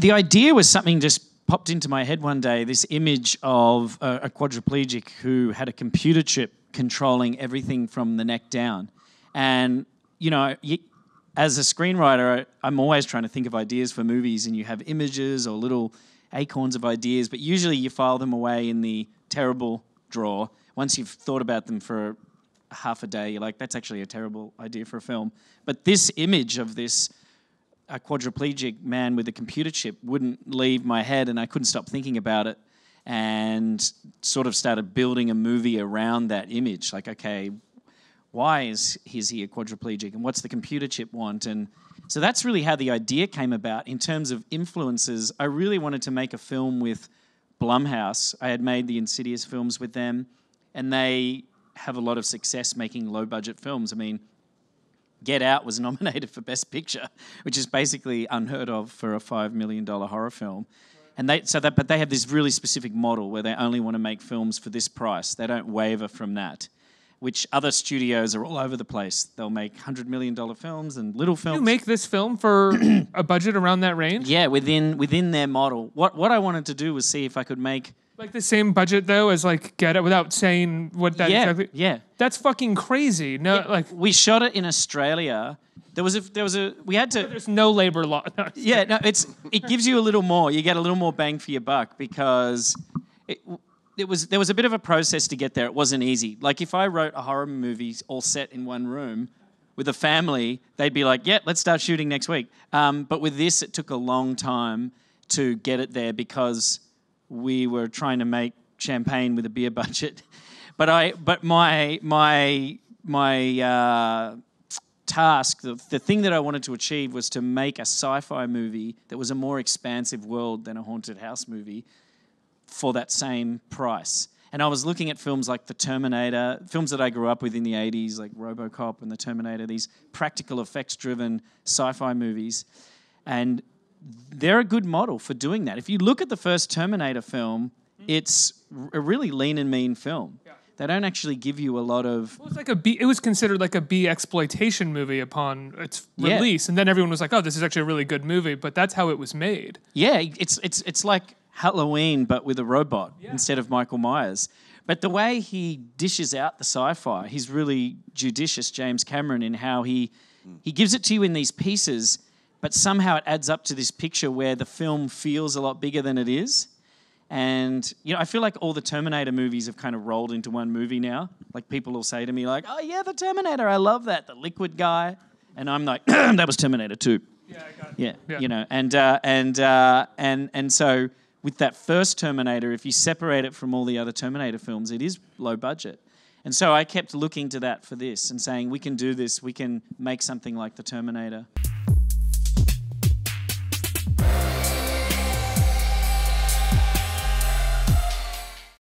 the idea was something just popped into my head one day, this image of a quadriplegic who had a computer chip controlling everything from the neck down. And, you know, as a screenwriter, I'm always trying to think of ideas for movies, and you have images or little acorns of ideas, but usually you file them away in the terrible drawer. Once you've thought about them for half a day, you're like, that's actually a terrible idea for a film. But this image of this a quadriplegic man with a computer chip wouldn't leave my head, and I couldn't stop thinking about it, and sort of started building a movie around that image. Like, okay, why is he a quadriplegic, and what's the computer chip want? And so that's really how the idea came about. In terms of influences, I really wanted to make a film with Blumhouse. I had made the Insidious films with them, and they have a lot of success making low-budget films. I mean, Get Out was nominated for Best Picture, which is basically unheard of for a $5 million horror film. And but they have this really specific model where they only want to make films for this price. They don't waver from that, which other studios are all over the place. They'll make $100 million films and little films. You make this film for a budget around that range? Yeah, within their model. What I wanted to do was see if I could make... Like the same budget, though, as like Get Out, without saying what that exactly... Yeah. That's fucking crazy. No, yeah, we shot it in Australia. We had to... There's no labor law. No, yeah, no, it gives you a little more. You get a little more bang for your buck because there was a bit of a process to get there. It wasn't easy. Like if I wrote a horror movie all set in one room with a family, they'd be like, yeah, let's start shooting next week. But with this, it took a long time to get it there because we were trying to make champagne with a beer budget. But my task, the thing that I wanted to achieve was to make a sci-fi movie that was a more expansive world than a haunted house movie for that same price. And I was looking at films like The Terminator, films that I grew up with in the 80s, like RoboCop and The Terminator, these practical effects-driven sci-fi movies. And they're a good model for doing that. If you look at the first Terminator film, it's a really lean and mean film. Yeah. They don't actually give you a lot of... Well, it was considered like a B exploitation movie upon its release, and then everyone was like, "Oh, this is actually a really good movie." But that's how it was made. Yeah, it's like Halloween, but with a robot instead of Michael Myers. But the way he dishes out the sci-fi, he's really judicious, James Cameron, in how he gives it to you in these pieces, but somehow it adds up to this picture where the film feels a lot bigger than it is. And, you know, I feel like all the Terminator movies have kind of rolled into one movie now. Like, people will say to me, like, oh, yeah, the Terminator, I love that, the liquid guy. And I'm like, that was Terminator 2. Yeah, I got it. Yeah, you know, and so with that first Terminator, if you separate it from all the other Terminator films, it is low budget. And so I kept looking to that for this and saying, we can do this, we can make something like the Terminator.